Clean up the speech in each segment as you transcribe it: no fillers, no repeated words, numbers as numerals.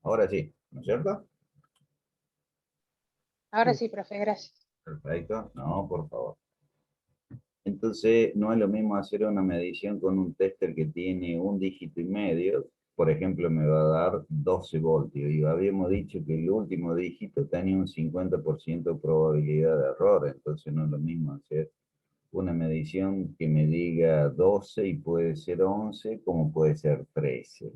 Ahora sí, ¿no es cierto? Ahora sí, profe, gracias. Perfecto. No, por favor. Entonces, no es lo mismo hacer una medición con un tester que tiene un dígito y medio. Por ejemplo, me va a dar 12 voltios. Y habíamos dicho que el último dígito tenía un 50% probabilidad de error. Entonces, no es lo mismo hacer una medición que me diga 12 y puede ser 11, como puede ser 13.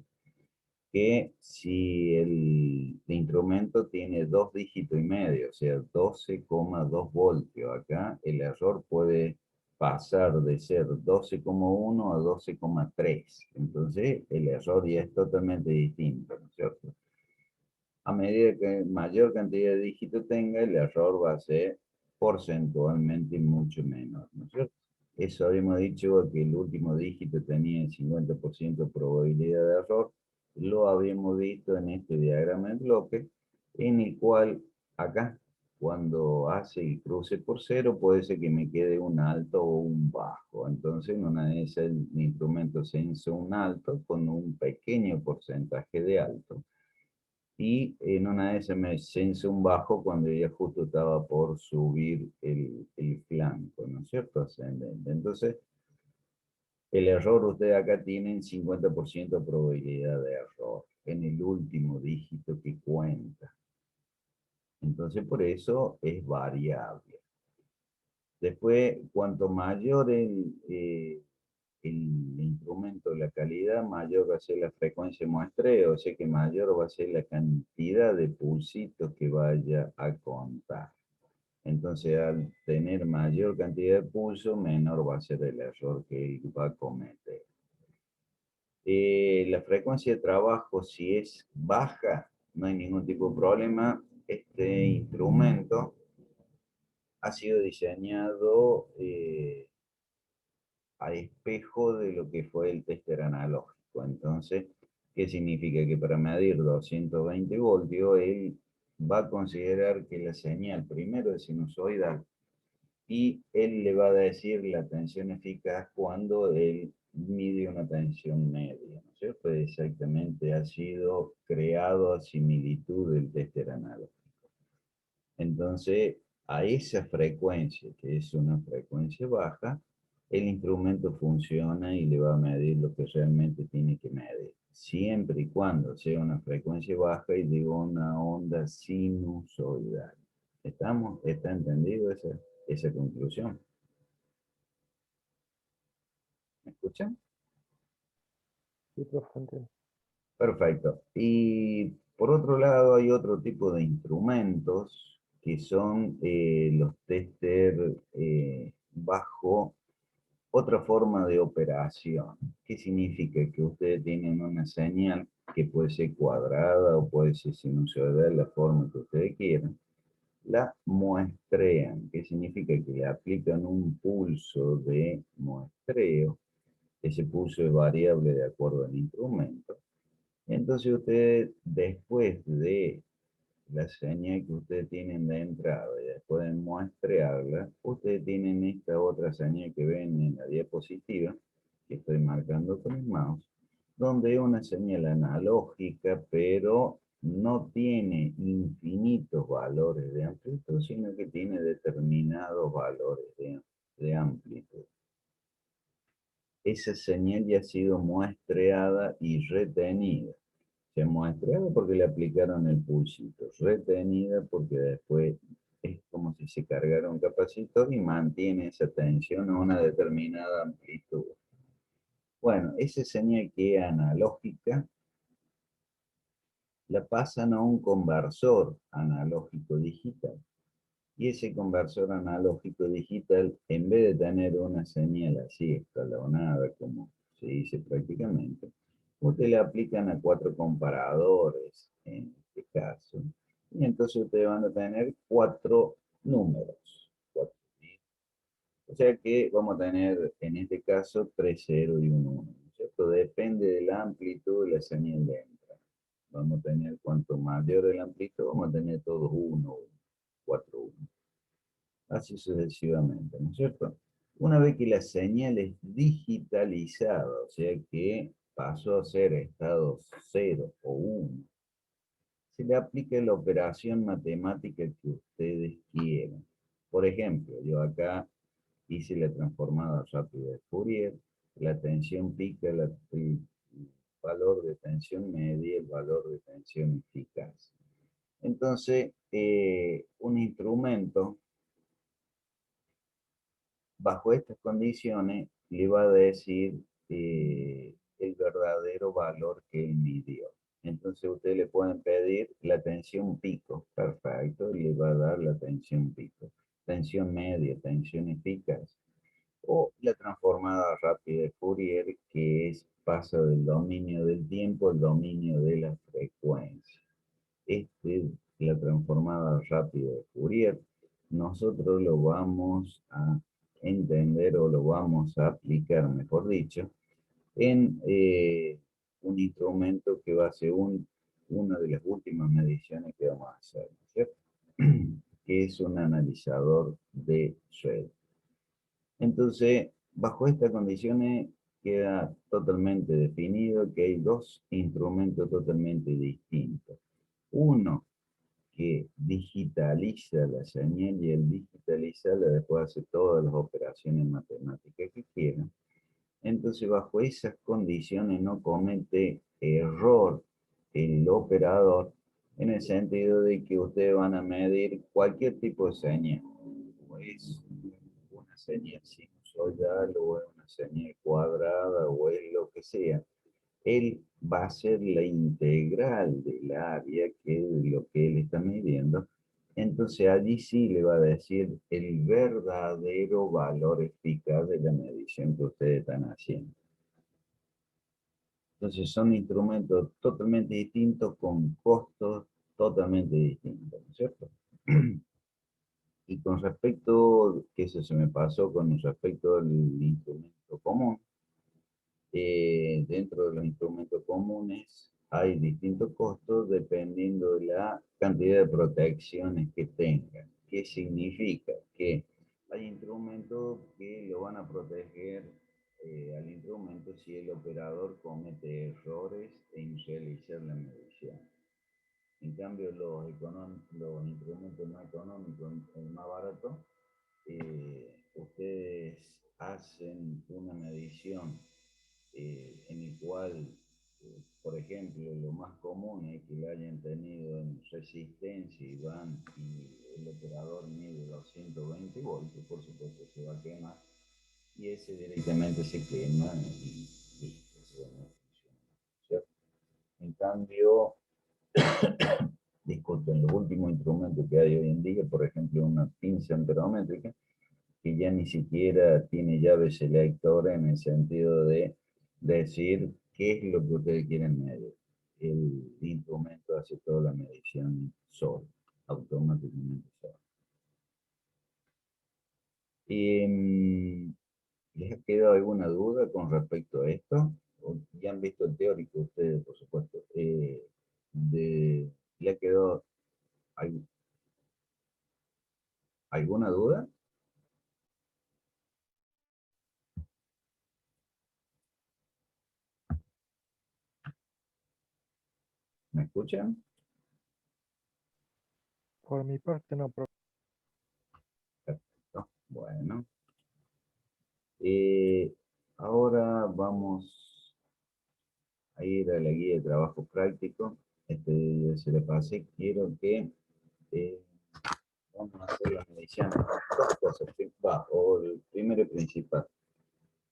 Que si el instrumento tiene dos dígitos y medio, o sea, 12,2 voltios, acá el error puede pasar de ser 12,1 a 12,3. Entonces, el error ya es totalmente distinto, ¿no es cierto? A medida que mayor cantidad de dígitos tenga, el error va a ser porcentualmente mucho menor, ¿no es cierto? Eso habíamos dicho que el último dígito tenía el 50% de probabilidad de error. Lo habíamos visto en este diagrama de bloque, en el cual acá, cuando hace el cruce por cero, puede ser que me quede un alto o un bajo. Entonces, en una de esas, el instrumento se hizo un alto con un pequeño porcentaje de alto. Y en una de esas me censo un bajo cuando ya justo estaba por subir el flanco, ¿no es cierto? Ascendente. Entonces, el error usted acá tiene 50% de probabilidad de error en el último dígito que cuenta. Entonces, por eso es variable. Después, cuanto mayor el instrumento, la calidad, mayor va a ser la frecuencia de muestreo, o sea que mayor va a ser la cantidad de pulsitos que vaya a contar. Entonces, al tener mayor cantidad de pulso, menor va a ser el error que él va a cometer. La frecuencia de trabajo, si es baja, no hay ningún tipo de problema. Este instrumento ha sido diseñado a espejo de lo que fue el tester analógico. Entonces, ¿qué significa? Que para medir 220 voltios, él va a considerar que la señal primero es sinusoidal y él le va a decir la tensión eficaz cuando él mide una tensión media, ¿no es cierto? Exactamente ha sido creado a similitud del tester analógico. Entonces, a esa frecuencia, que es una frecuencia baja, el instrumento funciona y le va a medir lo que realmente tiene que medir. Siempre y cuando sea una frecuencia baja y digo una onda sinusoidal. ¿Estamos? ¿Está entendido esa conclusión? ¿Me escuchan? Sí, profe, entiendo. Perfecto. Y por otro lado, hay otro tipo de instrumentos que son los tester bajo otra forma de operación. ¿Qué significa? Que ustedes tienen una señal que puede ser cuadrada o puede ser sinusoidal, la forma que ustedes quieran. La muestrean, que significa que le aplican un pulso de muestreo. Ese pulso es variable de acuerdo al instrumento. Entonces ustedes, después de la señal que ustedes tienen de entrada y después de muestrearla, ustedes tienen esta otra señal que ven en la diapositiva, que estoy marcando con el mouse, donde es una señal analógica, pero no tiene infinitos valores de amplitud, sino que tiene determinados valores de amplitud. Esa señal ya ha sido muestreada y retenida. Se muestreada porque le aplicaron el pulsito, retenida porque después es como si se cargara un capacitor y mantiene esa tensión a una determinada amplitud. Bueno, esa señal que es analógica la pasan a un conversor analógico digital. Y ese conversor analógico digital, en vez de tener una señal así escalonada, como se dice prácticamente, ustedes le aplican a 4 comparadores, en este caso. Y entonces ustedes van a tener 4 números. O sea que vamos a tener, en este caso, 3 0 y un 1. ¿Cierto? Depende de la amplitud de la señal de entrada. Vamos a tener, cuanto mayor el amplitud, vamos a tener todos 1, 4, 1. Así sucesivamente, ¿no es cierto? Una vez que la señal es digitalizada, o sea que pasó a ser estado 0 o 1, se le aplica la operación matemática que ustedes quieran. Por ejemplo, yo acá hice la transformada rápida de Fourier, la tensión pica, el valor de tensión media, el valor de tensión eficaz. Entonces, un instrumento bajo estas condiciones le va a decir el verdadero valor que él midió. Entonces ustedes le pueden pedir la tensión pico, perfecto, y le va a dar la tensión pico. Tensión media, tensión eficaz. O la transformada rápida de Fourier, que pasa del dominio del tiempo al dominio de la frecuencia. La transformada rápida de Fourier, nosotros lo vamos a entender o lo vamos a aplicar, mejor dicho, en un instrumento que va a ser una de las últimas mediciones que vamos a hacer, ¿cierto? Que es un analizador de Schroeder. Entonces, bajo estas condiciones queda totalmente definido que hay dos instrumentos totalmente distintos. Uno que digitaliza la señal y el digitalizarla después hace todas las operaciones matemáticas que quieran. Entonces, bajo esas condiciones no comete error el operador en el sentido de que ustedes van a medir cualquier tipo de señal. O es una señal sinusoidal, o es una señal cuadrada, o es lo que sea. Él va a ser la integral del área, que es lo que él está midiendo. Entonces allí sí le va a decir el verdadero valor eficaz de la medición que ustedes están haciendo. Entonces son instrumentos totalmente distintos con costos totalmente distintos, ¿no es cierto? Y con respecto, que eso se me pasó con respecto al instrumento común, dentro de los instrumentos comunes hay distintos costos dependiendo de la cantidad de protecciones que tengan. ¿Qué significa? Que hay instrumentos que lo van a proteger al instrumento si el operador comete errores en realizar la medición. En cambio, los instrumentos más económicos, el más barato, ustedes hacen una medición en el cual, por ejemplo, lo más común es que lo hayan tenido en resistencia y el operador mide 220 voltios, por supuesto se va a quemar, y ese directamente se quema y eso no funciona, ¿cierto? En cambio, disculpen, los últimos instrumentos que hay hoy en día, por ejemplo, una pinza amperométrica, que ya ni siquiera tiene llave selectora en el sentido de decir qué es lo que ustedes quieren medir. El instrumento hace toda la medición solo, automáticamente solo. ¿Les ha quedado alguna duda con respecto a esto? Ya han visto el teórico ustedes, por supuesto. ¿Le ha quedado alguna duda? ¿Me escuchan? Por mi parte no, profe. Perfecto. Bueno. Ahora vamos a ir a la guía de trabajo práctico. Se le pasé. Quiero que vamos a hacer las mediciones. Dos cosas. O el primero y principal.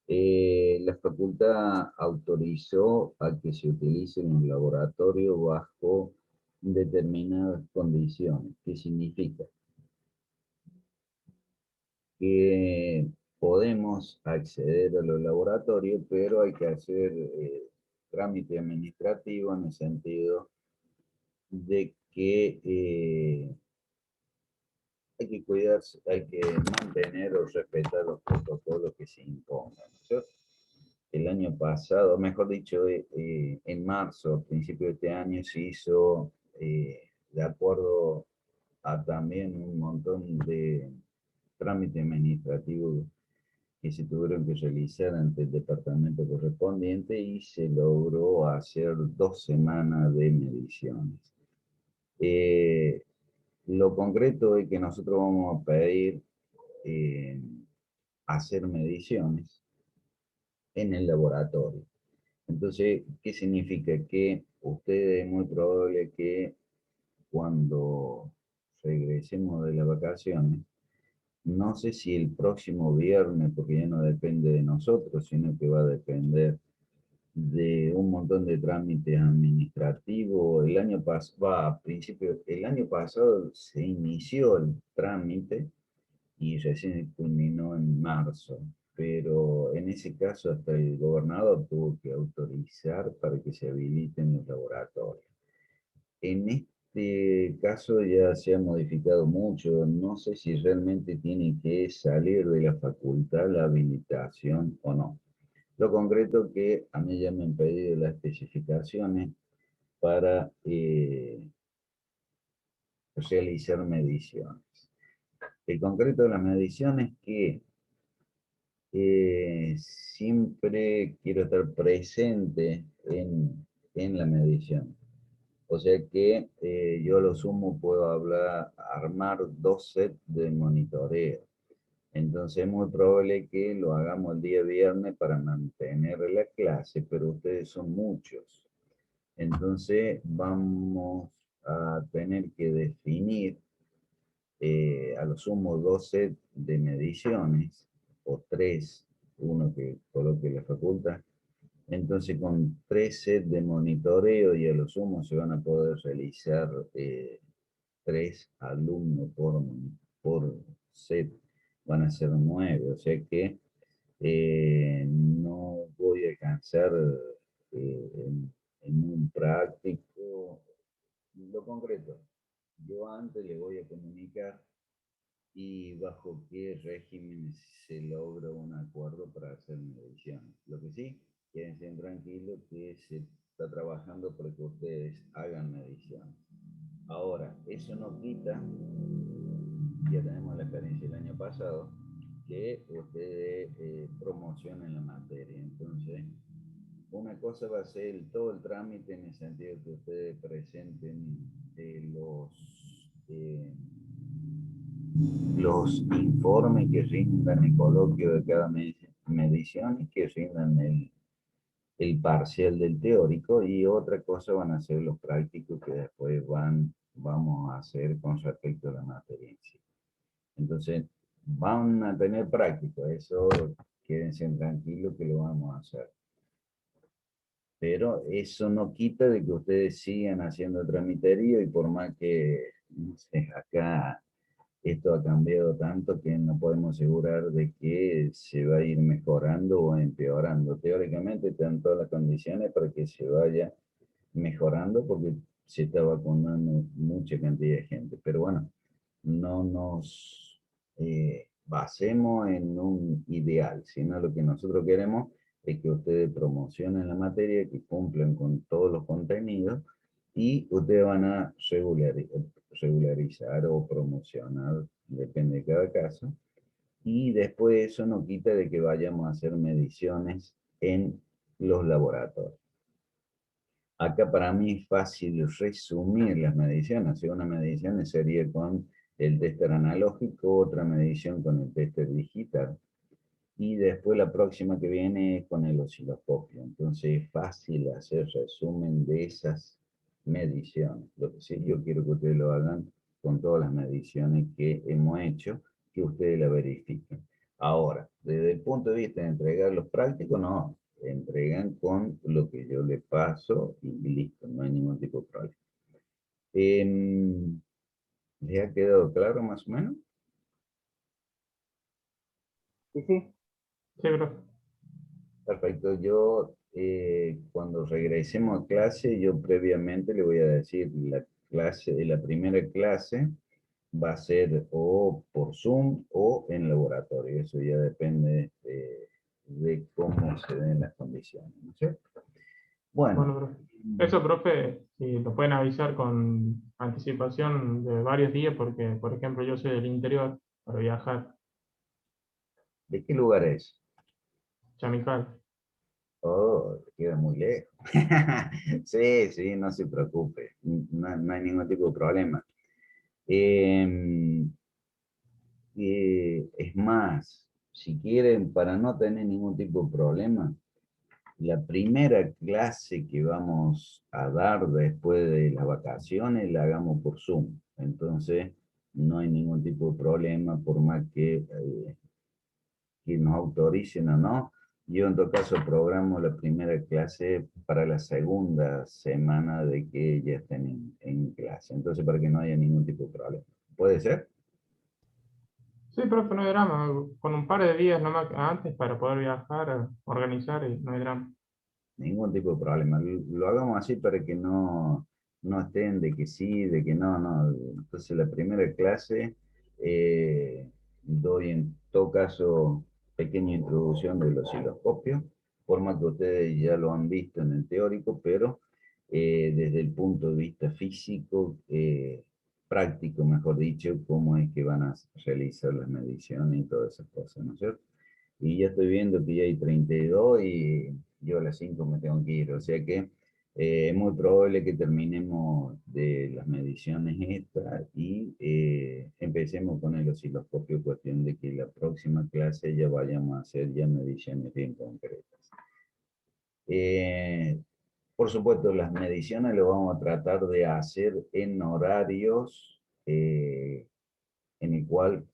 La facultad autorizó a que se utilice en un laboratorio bajo determinadas condiciones. ¿Qué significa? Que podemos acceder a los laboratorios, pero hay que hacer trámite administrativo en el sentido de que hay que cuidarse, hay que mantener o respetar los protocolos que se impongan, ¿no es cierto? El año pasado, mejor dicho, en marzo, a principio de este año, se hizo, de acuerdo a también un montón de trámites administrativos que se tuvieron que realizar ante el departamento correspondiente y se logró hacer 2 semanas de mediciones. Lo concreto es que nosotros vamos a pedir hacer mediciones en el laboratorio. Entonces, ¿qué significa? Que ustedes es muy probable que cuando regresemos de las vacaciones, no sé si el próximo viernes, porque ya no depende de nosotros, sino que va a depender de un montón de trámites administrativos. El año pasado se inició el trámite y recién culminó en marzo, pero en ese caso hasta el gobernador tuvo que autorizar para que se habiliten los laboratorios. En este caso ya se ha modificado mucho, no sé si realmente tiene que salir de la facultad la habilitación o no. Lo concreto que a mí ya me han pedido las especificaciones para realizar mediciones. El concreto de las mediciones que siempre quiero estar presente en la medición. O sea que yo a lo sumo puedo armar 2 sets de monitoreo. Entonces es muy probable que lo hagamos el día viernes para mantener la clase, pero ustedes son muchos. Entonces vamos a tener que definir a lo sumo 2 sets de mediciones, o 3, uno que coloque la facultad. Entonces con 3 sets de monitoreo y a lo sumo se van a poder realizar 3 alumnos por set, van a ser 9, o sea que no voy a alcanzar en un práctico. Lo concreto, yo antes le voy a comunicar y bajo qué régimen se logra un acuerdo para hacer mediciones. Lo que sí, quédense tranquilos que se está trabajando para que ustedes hagan mediciones. Ahora, eso no quita, ya tenemos la experiencia del año pasado, que ustedes promocionen la materia. Entonces, una cosa va a ser todo el trámite en el sentido que ustedes presenten los informes que rindan el coloquio de cada medición y que rindan el parcial del teórico, y otra cosa van a ser los prácticos que después vamos a hacer con respecto a la materia en sí. Entonces, van a tener práctico, eso quédense tranquilos que lo vamos a hacer. Pero eso no quita de que ustedes sigan haciendo tramitería, y por más que, no sé, acá esto ha cambiado tanto que no podemos asegurar de que se va a ir mejorando o empeorando. Teóricamente están todas las condiciones para que se vaya mejorando porque se está vacunando mucha cantidad de gente. Pero bueno, no nos basemos en un ideal, sino lo que nosotros queremos es que ustedes promocionen la materia, que cumplan con todos los contenidos, y ustedes van a regularizar o promocionar, depende de cada caso, y después eso no quita de que vayamos a hacer mediciones en los laboratorios. Acá para mí es fácil resumir las mediciones. Una medición sería con el tester analógico, otra medición con el tester digital, y después la próxima que viene es con el osciloscopio. Entonces es fácil hacer resumen de esas mediciones. Lo que sí, yo quiero que ustedes lo hagan con todas las mediciones que hemos hecho, que ustedes la verifiquen. Ahora, desde el punto de vista de entregar los prácticos, no, entregan con lo que yo les paso y listo, no hay ningún tipo de problema. ¿Les ha quedado claro más o menos? Sí, sí. Sí, profe. Perfecto. Yo, cuando regresemos a clase, yo previamente le voy a decir, la primera clase va a ser o por Zoom o en laboratorio. Eso ya depende de cómo se den las condiciones, ¿no es cierto? Bueno, Bueno, profe. Eso, profe, si lo pueden avisar con anticipación de varios días, porque, por ejemplo, yo soy del interior para viajar, ¿de qué lugar es? Chamical. Oh, queda muy lejos. Sí, sí, no se preocupe. No, no hay ningún tipo de problema. Em, es más, si quieren, para no tener ningún tipo de problema, la primera clase que vamos a dar después de las vacaciones la hagamos por Zoom. Entonces, no hay ningún tipo de problema, por más que nos autoricen o no. Yo en todo caso programo la primera clase para la segunda semana de que ya estén en clase. Entonces, para que no haya ningún tipo de problema. ¿Puede ser? Sí, profe, no hay drama. Con un par de días nomás antes para poder viajar, organizar y no hay drama. Ningún tipo de problema. Lo hagamos así para que no estén de que sí, de que no, no. Entonces la primera clase doy en todo caso pequeña introducción del osciloscopio, forma que ustedes ya lo han visto en el teórico, pero desde el punto de vista físico, práctico, mejor dicho, cómo es que van a realizar las mediciones y todas esas cosas, ¿no es cierto? Y ya estoy viendo que ya hay 32 y yo a las 5 me tengo que ir, o sea que es muy probable que terminemos de las mediciones estas y empecemos con el osciloscopio, cuestión de que la próxima clase ya vayamos a hacer ya mediciones bien concretas. Eh, por supuesto, las mediciones lo vamos a tratar de hacer en horarios en el cual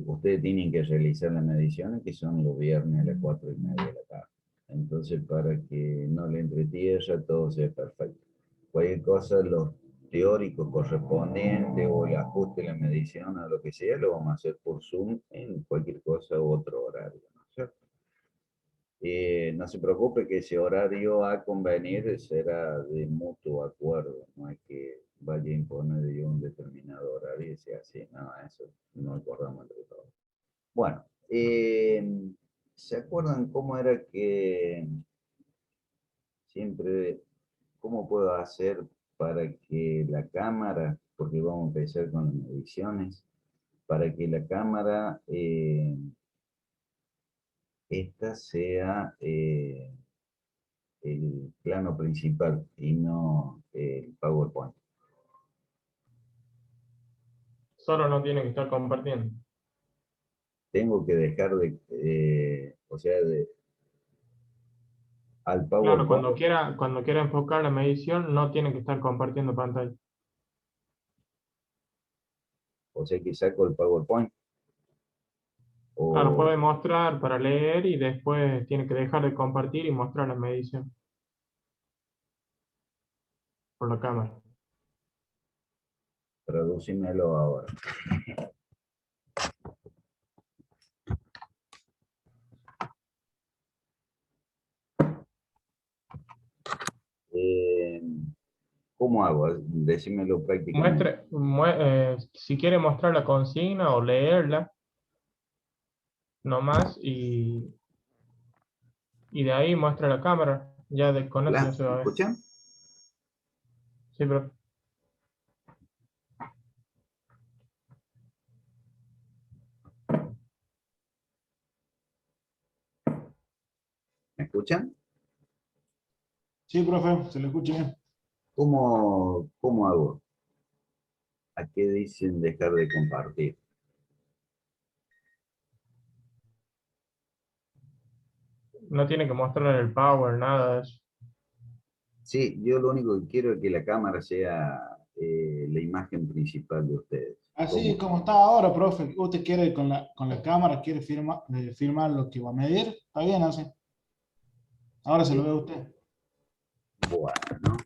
ustedes tienen que realizar las mediciones que son los viernes a las 4:30 de la tarde. Entonces, para que no le entre tierra, todo sea perfecto. Cualquier cosa, los teóricos correspondientes o el ajuste de la medición o lo que sea, lo vamos a hacer por Zoom en cualquier cosa u otro horario, ¿no es cierto? No se preocupe que ese horario a convenir será de mutuo acuerdo, no hay que vaya a imponer yo un determinado horario y sea así, no, eso no acordamos entre todos. Bueno, ¿se acuerdan cómo era que siempre, cómo puedo hacer para que la cámara, porque vamos a empezar con las mediciones, para que la cámara, esta sea el plano principal y no el PowerPoint? Solo no tienen que estar compartiendo. Tengo que dejar de, o sea, al Claro, PowerPoint, cuando quiera enfocar la medición, no tienen que estar compartiendo pantalla. o sea que saco el PowerPoint, Claro, o puede mostrar para leer y después tiene que dejar de compartir y mostrar la medición por la cámara. traducímelo ahora. Eh, ¿Cómo hago? Decímelo prácticamente. Si quiere mostrar la consigna o leerla nomás y de ahí muestra la cámara. Con eso ya Hola, se va ¿me a ver. escuchan? Sí, pero ¿Me escuchan? Sí, profe, se le escucha bien. ¿Cómo hago? ¿A qué dicen dejar de compartir? no tiene que mostrar el power, nada de eso. Sí, yo lo único que quiero es que la cámara sea la imagen principal de ustedes. Así ¿Cómo? como está ahora, profe, usted quiere con la cámara, quiere filmar lo que va a medir, está bien así. Ahora se lo Sí. ve a usted. Bueno,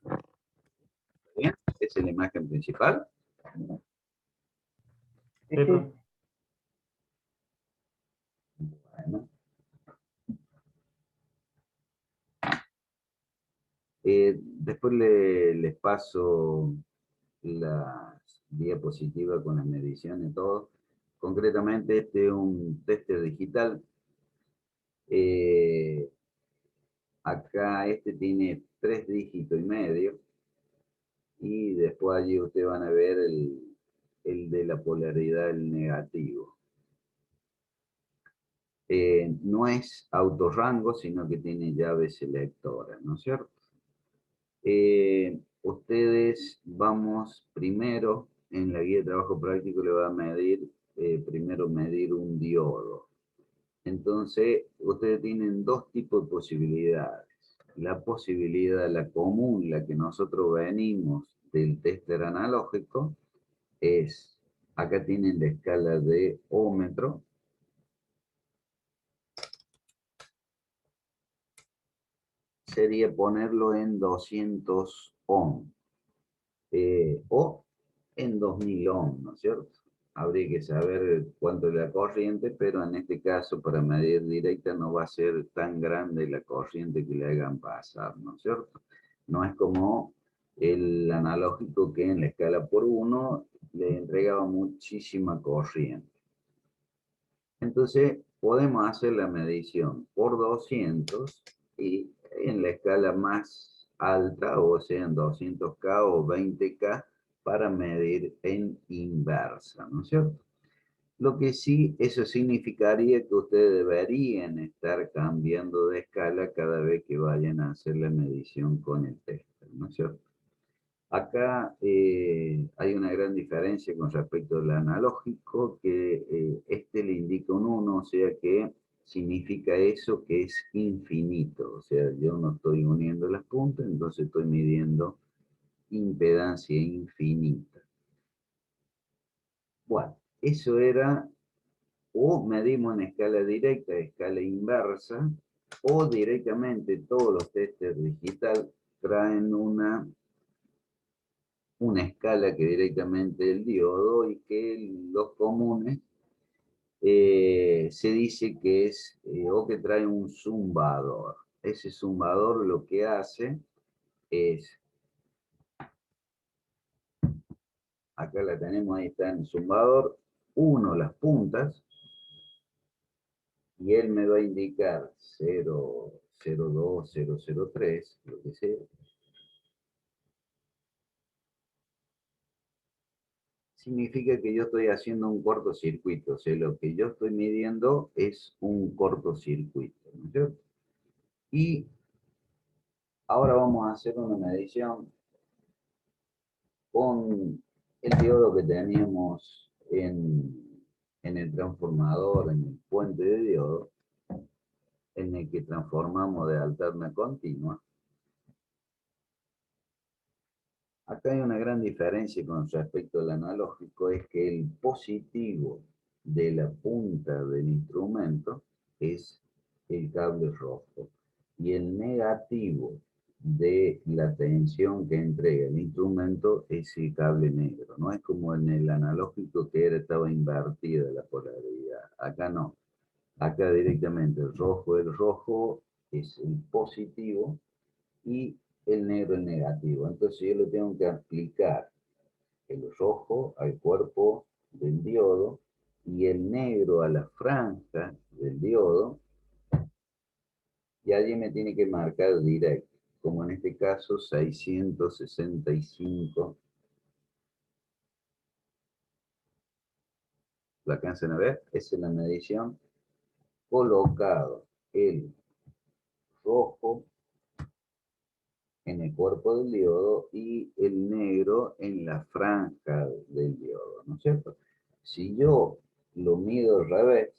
bien, esa es la imagen principal. Sí, pero Bueno, después les paso las diapositivas con las mediciones y todo. Concretamente, este es un tester digital. Eh, Acá este tiene 3,5 dígitos y después allí ustedes van a ver el de la polaridad, el negativo. no es autorrango, sino que tiene llave selectora, ¿no es cierto? Ustedes vamos primero, en la guía de trabajo práctico le va a medir, primero medir un diodo. Entonces, ustedes tienen dos tipos de posibilidades. La posibilidad, la común, la que nosotros venimos del tester analógico, es, acá tienen la escala de ohmmetro. Sería ponerlo en 200 ohm. O en 2000 ohm, ¿no es cierto? Habría que saber cuánto es la corriente, pero en este caso, para medir directa, no va a ser tan grande la corriente que le hagan pasar, ¿no es cierto? No es como el analógico que en la escala por 1 le entregaba muchísima corriente. Entonces, podemos hacer la medición por 200 y en la escala más alta, o sea, en 200K o 20K, para medir en inversa, ¿no es cierto? Lo que sí, eso significaría que ustedes deberían estar cambiando de escala cada vez que vayan a hacer la medición con el tester, ¿no es cierto? Acá hay una gran diferencia con respecto al analógico, que este le indica un 1, o sea que significa eso que es infinito. O sea, yo no estoy uniendo las puntas, entonces estoy midiendo impedancia infinita. Bueno, eso era, o medimos en escala directa, escala inversa, o directamente todos los testers digital traen una escala que directamente el diodo, y que los comunes se dice que es, o que trae un zumbador. Ese zumbador lo que hace es, acá la tenemos, ahí está en el zumbador, uno las puntas, y él me va a indicar 0, 02, 003, lo que sea. Significa que yo estoy haciendo un cortocircuito, o sea, lo que yo estoy midiendo es un cortocircuito, ¿no es cierto? Y ahora vamos a hacer una medición con el diodo que teníamos en el transformador, en el puente de diodo, en el que transformamos de alterna a continua. Acá hay una gran diferencia con respecto al analógico, es que el positivo de la punta del instrumento es el cable rojo, y el negativo de la tensión que entrega el instrumento es el cable negro. No es como en el analógico, que estaba invertida la polaridad. Acá no. Acá directamente el rojo es el positivo y el negro el negativo. Entonces yo le tengo que aplicar el rojo al cuerpo del diodo y el negro a la franja del diodo, y allí me tiene que marcar directo, como en este caso 665. ¿Lo alcanzan a ver? Esa es la medición. Colocado el rojo en el cuerpo del diodo y el negro en la franja del diodo, ¿no es cierto? Si yo lo mido al revés,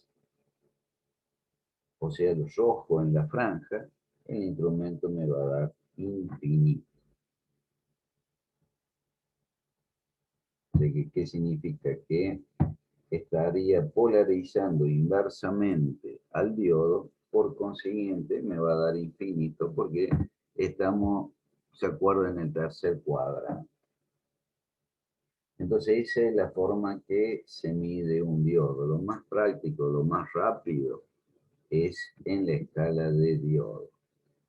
o sea, el rojo en la franja, el instrumento me va a dar infinito. ¿Qué significa? Que estaría polarizando inversamente al diodo, por consiguiente me va a dar infinito, porque estamos, ¿se acuerdan?, en el tercer cuadrante. Entonces esa es la forma que se mide un diodo. Lo más práctico, lo más rápido, es en la escala de diodo.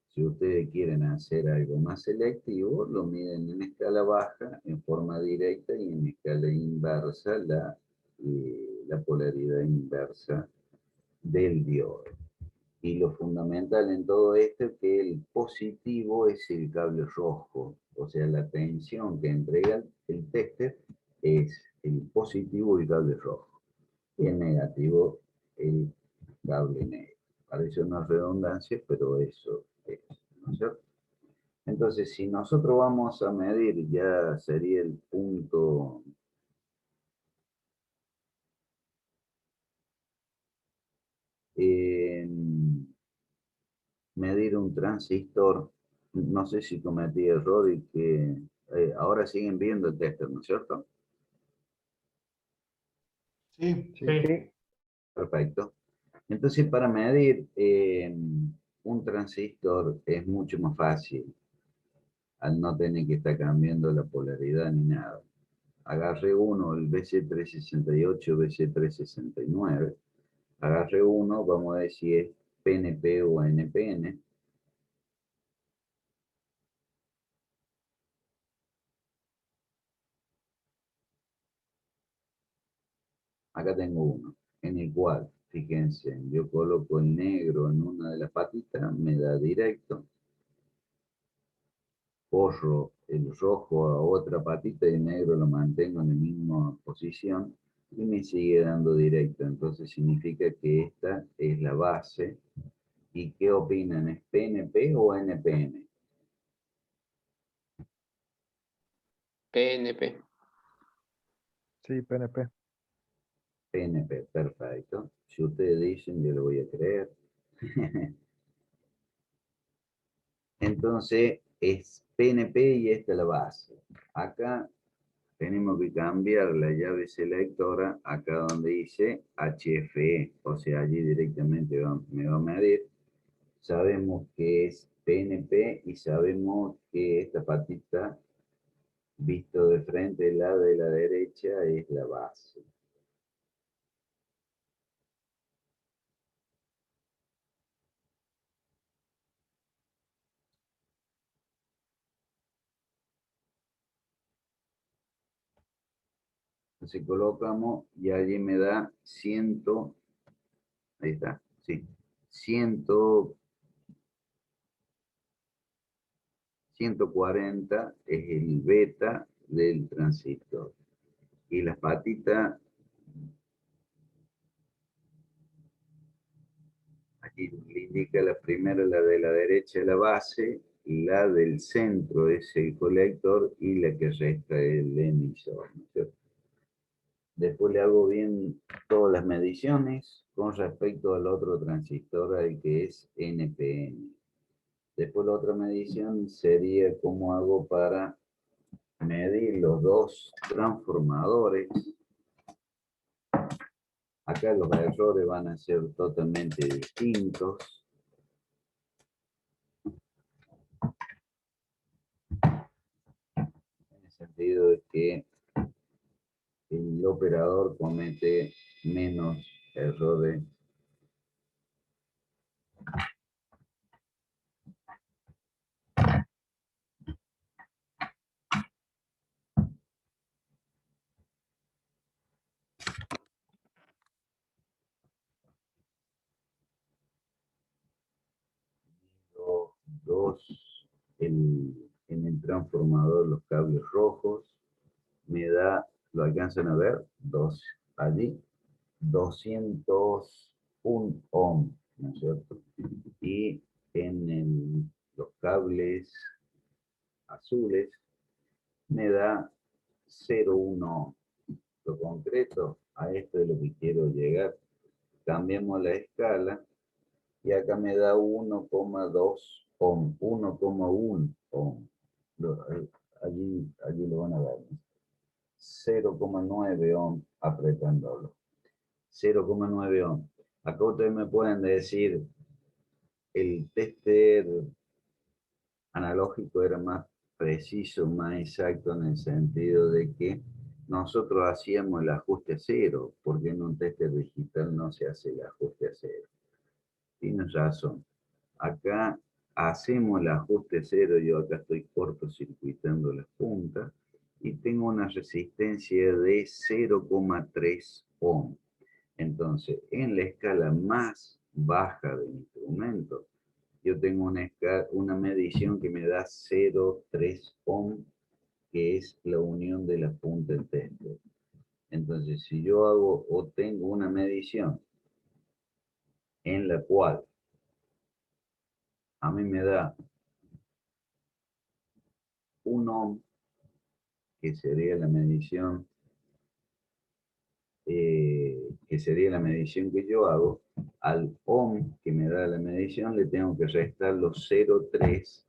Si ustedes quieren hacer algo más selectivo, lo miden en escala baja, en forma directa, y en escala inversa, la polaridad inversa del diodo. Y lo fundamental en todo esto es que el positivo es el cable rojo, o sea, la tensión que entrega el tester es el positivo y el cable rojo, y el negativo el cable negro. Parece una redundancia, pero eso es, ¿no es cierto? Entonces, si nosotros vamos a medir, ya sería el punto en medir un transistor. No sé si cometí error y que ahora siguen viendo el tester, ¿no es cierto? Sí, Sí, Sí, Perfecto. Entonces, para medir un transistor es mucho más fácil, al no tener que estar cambiando la polaridad ni nada. Agarré uno, el BC368, BC369. Agarré uno, vamos a ver si es PNP o NPN. Acá tengo uno, en el cual, fíjense, yo coloco el negro en una de las patitas, me da directo. Borro el rojo a otra patita y el negro lo mantengo en la misma posición y me sigue dando directo. Entonces significa que esta es la base. ¿Y qué opinan? ¿Es PNP o NPN? PNP. sí, PNP. PNP, perfecto. Si ustedes dicen, yo lo voy a creer. Entonces es PNP y esta es la base. Acá tenemos que cambiar la llave selectora acá donde dice HFE, o sea, allí directamente me va a medir. Sabemos que es PNP y sabemos que esta patita, visto de frente, la de la derecha, es la base. Entonces colocamos y allí me da 100, ahí está, sí, 140 es el beta del transistor. Y las patitas, aquí le indica la primera, la de la derecha, la base, la del centro es el colector y la que resta el emisor, ¿no es cierto? Después le hago bien todas las mediciones con respecto al otro transistor, al que es NPN. Después la otra medición sería cómo hago para medir los dos transformadores. Acá los errores van a ser totalmente distintos. En el sentido de que el operador comete menos errores. Los dos, en el transformador, los cables rojos, me da, lo alcanzan a ver, dos allí, 201 ohm, ¿no es cierto? Y en los cables azules me da 0,1. Lo concreto, a esto es lo que quiero llegar. Cambiamos la escala y acá me da 1,2 ohm, 1,1 ohm. Allí lo van a ver. 0,9 ohm apretándolo. 0,9 ohm. Acá ustedes me pueden decir, el tester analógico era más preciso, más exacto en el sentido de que nosotros hacíamos el ajuste a cero, porque en un tester digital no se hace el ajuste a cero. Tienes razón. Acá hacemos el ajuste a cero, yo acá estoy cortocircuitando las puntas y tengo una resistencia de 0,3 ohm. Entonces, en la escala más baja del instrumento, yo tengo una medición que me da 0,3 ohm, que es la unión de la punta del tester. Entonces, si yo hago o tengo una medición en la cual a mí me da un ohm, que sería la medición que yo hago, al ohm que me da la medición le tengo que restar los 0,3,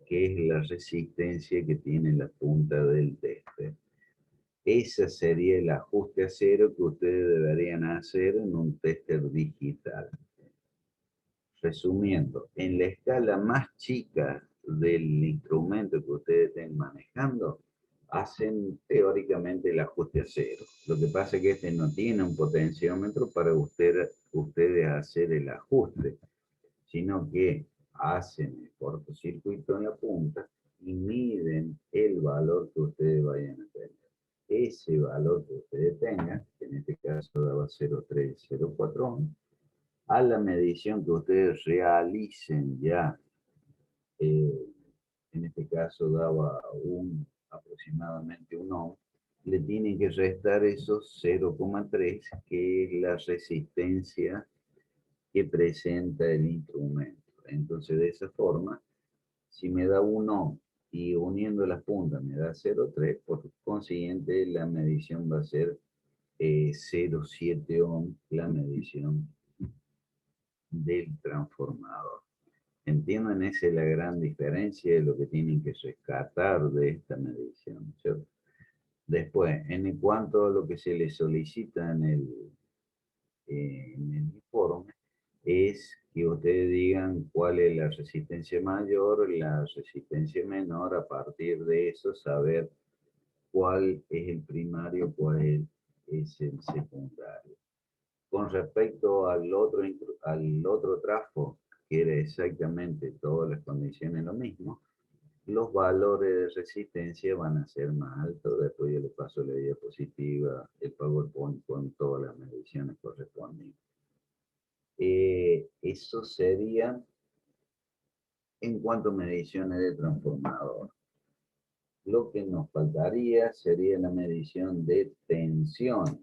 que es la resistencia que tiene la punta del tester. Ese sería el ajuste a cero que ustedes deberían hacer en un tester digital. Resumiendo, en la escala más chica del instrumento que ustedes estén manejando, hacen teóricamente el ajuste a cero. Lo que pasa es que este no tiene un potenciómetro para ustedes hacer el ajuste, sino que hacen el cortocircuito en la punta y miden el valor que ustedes vayan a tener. Ese valor que ustedes tengan, que en este caso daba 0,304 ohm, a la medición que ustedes realicen ya, en este caso daba aproximadamente un ohm, le tienen que restar esos 0,3, que es la resistencia que presenta el instrumento. Entonces, de esa forma, si me da un ohm y uniendo las puntas me da 0,3, por consiguiente la medición va a ser 0,7 ohm, la medición del transformador. ¿Entienden? Esa es la gran diferencia de lo que tienen que rescatar de esta medición, ¿cierto? Después, en cuanto a lo que se les solicita en el informe, es que ustedes digan cuál es la resistencia mayor, la resistencia menor, a partir de eso saber cuál es el primario, cuál es el secundario. Con respecto al otro trafo, que era exactamente todas las condiciones lo mismo, los valores de resistencia van a ser más altos. Después yo les paso la diapositiva, el PowerPoint con todas las mediciones correspondientes. Eso sería en cuanto a mediciones de transformador. Lo que nos faltaría sería la medición de tensiones.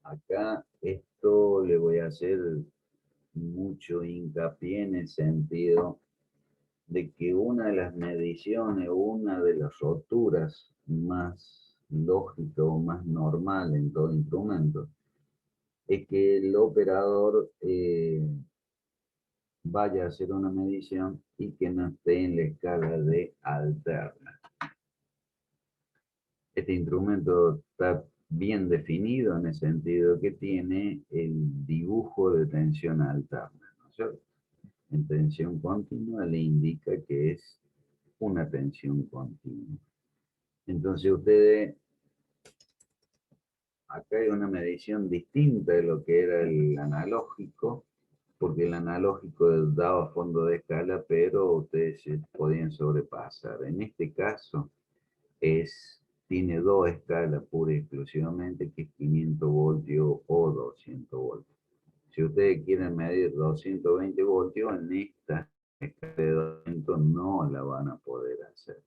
Acá esto le voy a hacer mucho hincapié en el sentido de que una de las mediciones, una de las roturas más lógicas o más normal en todo instrumento, es que el operador vaya a hacer una medición y que no esté en la escala de alterna. Este instrumento está bien definido en el sentido que tiene el dibujo de tensión alterna, ¿no es cierto? En tensión continua le indica que es una tensión continua. Entonces ustedes, acá hay una medición distinta de lo que era el analógico, porque el analógico daba fondo de escala, pero ustedes se podían sobrepasar. En este caso tiene dos escalas pura y exclusivamente, que es 500 voltios o 200 voltios. Si ustedes quieren medir 220 voltios, en esta escala de 200 no la van a poder hacer.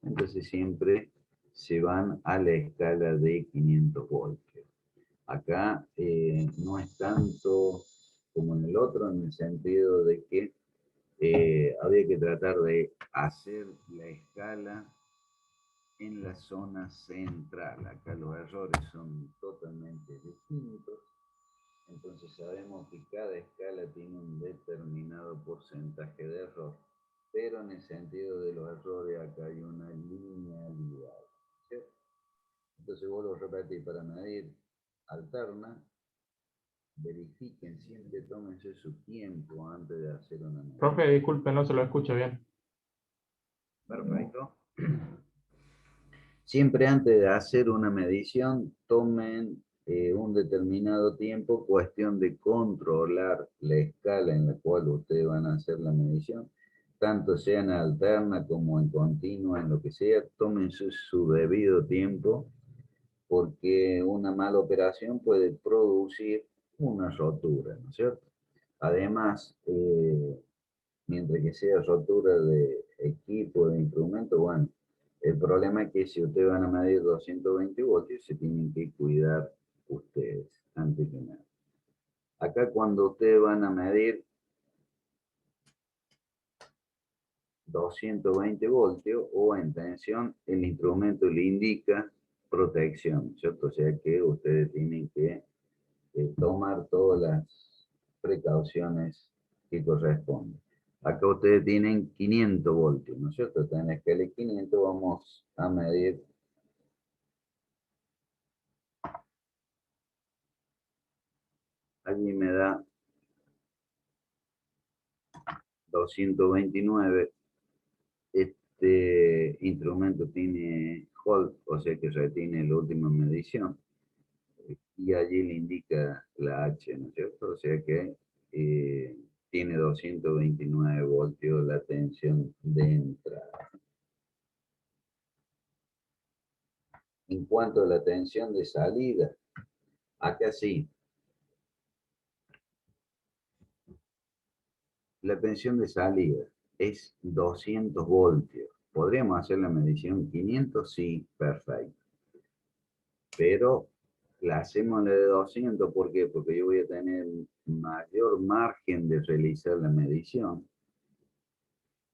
Entonces siempre se van a la escala de 500 voltios. Acá no es tanto como en el otro, en el sentido de que había que tratar de hacer la escala en la zona central. Acá los errores son totalmente distintos. Entonces sabemos que cada escala tiene un determinado porcentaje de error, pero en el sentido de los errores acá hay una linealidad, ¿cierto? Entonces vuelvo a repetir, para medir alterna, verifiquen, siempre tómense su tiempo antes de hacer una medición. Profe, disculpe, no se lo escucho bien. Perfecto. Siempre antes de hacer una medición, tomen un determinado tiempo, cuestión de controlar la escala en la cual ustedes van a hacer la medición, tanto sea en alterna como en continua, en lo que sea, tomen su debido tiempo, porque una mala operación puede producir una rotura, ¿no es cierto? Además, mientras que sea rotura de equipo, de instrumento, bueno, el problema es que si ustedes van a medir 220 voltios, se tienen que cuidar ustedes, antes que nada. Acá cuando ustedes van a medir 220 voltios o en tensión, el instrumento le indica protección, ¿cierto? O sea que ustedes tienen que tomar todas las precauciones que corresponden. Acá ustedes tienen 500 voltios, ¿no es cierto? En la escala de 500 vamos a medir allí me da 229. Este instrumento tiene hold, o sea que retiene la última medición. Y allí le indica la H, ¿no es cierto? O sea que tiene 229 voltios la tensión de entrada. En cuanto a la tensión de salida, acá sí. La tensión de salida es 200 voltios. ¿Podríamos hacer la medición 500? Sí, perfecto. Pero la hacemos la de 200, ¿por qué? Porque yo voy a tener mayor margen de realizar la medición.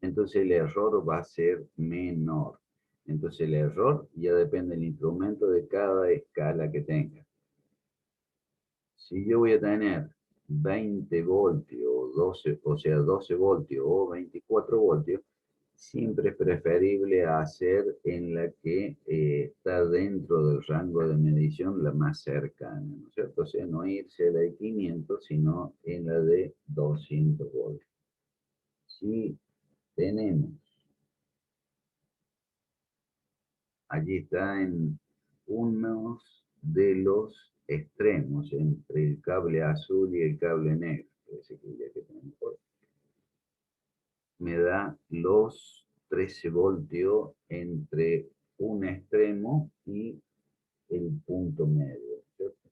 Entonces el error va a ser menor. Entonces el error ya depende del instrumento de cada escala que tenga. Si yo voy a tener 20 voltios, o 12, o sea, 12 voltios o 24 voltios, siempre es preferible hacer en la que está dentro del rango de medición la más cercana, ¿no es cierto? O sea, no irse a la de 500, sino en la de 200 voltios. Si tenemos, allí está en unos de los extremos, entre el cable azul y el cable negro, ese que ya que tenemos por me da los 13 voltios entre un extremo y el punto medio, ¿cierto?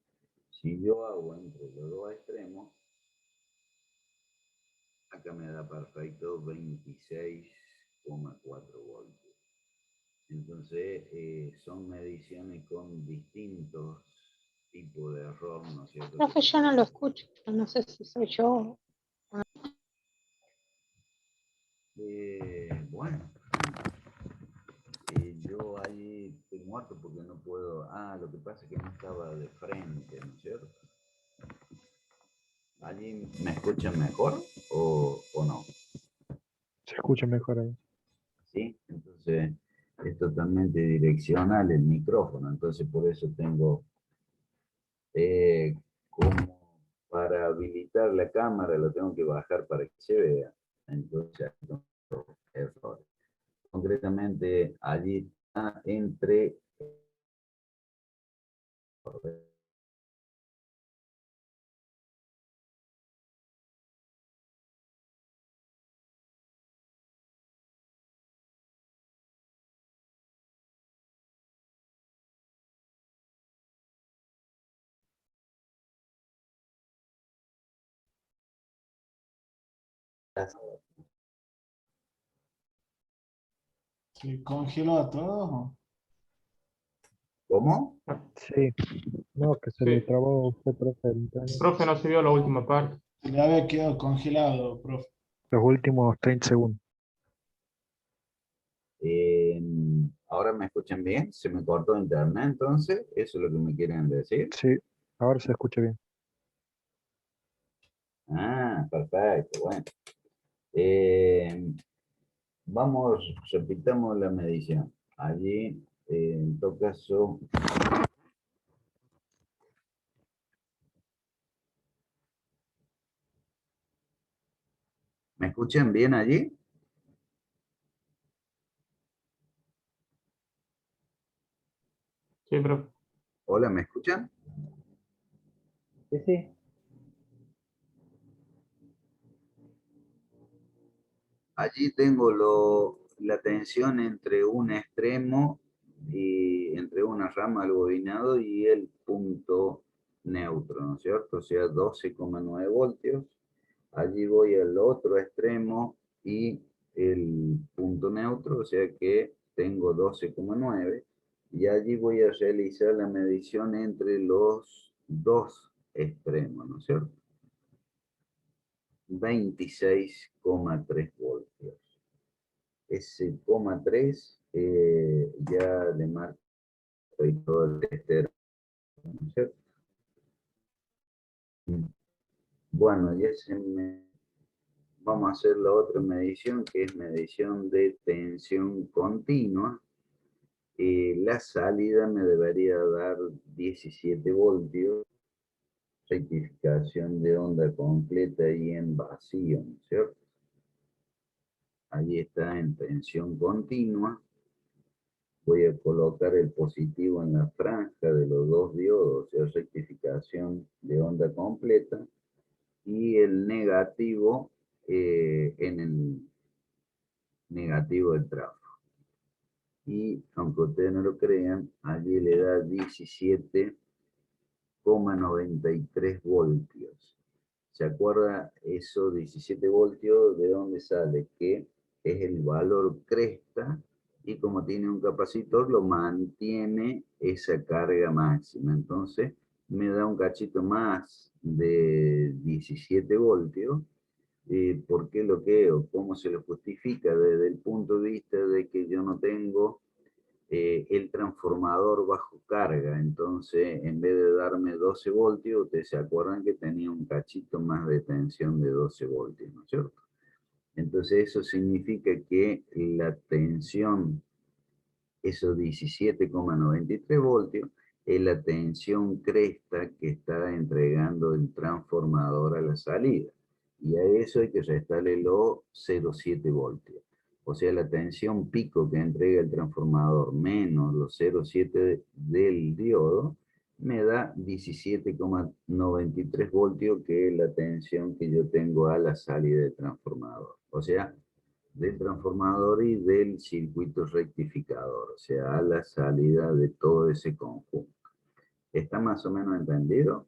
Si yo hago entre los dos extremos, acá me da perfecto 26,4 voltios. Entonces, son mediciones con distintos tipos de error, ¿no es cierto? Profe, yo no lo escucho, no sé si soy yo. Bueno, yo ahí estoy muerto porque no puedo. Ah, lo que pasa es que no estaba de frente, ¿no es cierto? ¿Allí me escuchan mejor o no? Se escucha mejor ahí. ¿Sí? Entonces es totalmente direccional el micrófono, entonces por eso tengo como para habilitar la cámara lo tengo que bajar para que se vea. Entonces, errores. Concretamente, allí está entre ¿Se congeló a todos? ¿Cómo? Sí, no, que se le Sí. trabó a usted, profe, el internet. Profe, no se vio la última parte. Se le había quedado congelado, profe. Los últimos 30 segundos. Ahora me escuchan bien, se me cortó internet, entonces, eso es lo que me quieren decir. Sí, ahora se escucha bien. Ah, perfecto, bueno. Vamos, repitamos la medición. Allí, en todo caso, ¿me escuchan bien allí? Sí, profe. Hola, ¿me escuchan? Sí, sí. Allí tengo la tensión entre un extremo y entre una rama del bobinado y el punto neutro, ¿no es cierto? O sea, 12,9 voltios. Allí voy al otro extremo y el punto neutro, o sea que tengo 12,9. Y allí voy a realizar la medición entre los dos extremos, ¿no es cierto? 26,3 voltios. Ese coma 3 ya le marco ahí todo el tester, ¿no es cierto? Bueno, ya vamos a hacer la otra medición, que es medición de tensión continua. La salida me debería dar 17 voltios, rectificación de onda completa y en vacío, ¿no es cierto? Ahí está en tensión continua. Voy a colocar el positivo en la franja de los dos diodos, o sea, rectificación de onda completa, y el negativo en el negativo del tráfico. Y aunque ustedes no lo crean, allí le da 17,93 voltios. ¿Se acuerda eso, 17 voltios, de dónde sale? Que es el valor cresta, y como tiene un capacitor, lo mantiene esa carga máxima. Entonces, me da un cachito más de 17 voltios. ¿Por qué lo creo? ¿Cómo se lo justifica? Desde el punto de vista de que yo no tengo el transformador bajo carga. Entonces, en vez de darme 12 voltios, ustedes se acuerdan que tenía un cachito más de tensión de 12 voltios, ¿no es cierto? Entonces, eso significa que la tensión, esos 17,93 voltios, es la tensión cresta que está entregando el transformador a la salida. Y a eso hay que restarle los 0,7 voltios. O sea, la tensión pico que entrega el transformador menos los 0,7 del diodo me da 17,93 voltios, que es la tensión que yo tengo a la salida del transformador. O sea, del transformador y del circuito rectificador, o sea, a la salida de todo ese conjunto. ¿Está más o menos entendido?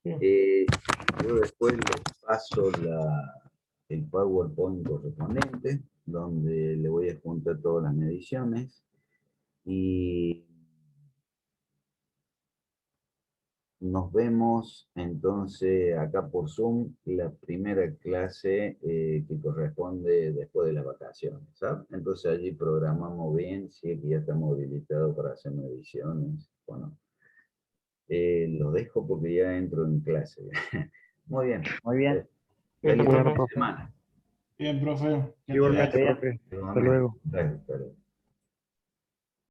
Yo después les paso el PowerPoint correspondiente, donde le voy a juntar todas las mediciones, y nos vemos entonces acá por Zoom, la primera clase que corresponde después de las vacaciones, ¿sabes? Entonces allí programamos bien, si es que ya estamos habilitados para hacer mediciones. Bueno, lo dejo porque ya entro en clase. Muy bien. Muy bien. Feliz Bueno, fin de profe. semana. Bien, profe. Que ande bien. Igualmente, Bien. profe. Hasta Igualmente. luego. Gracias, hasta luego.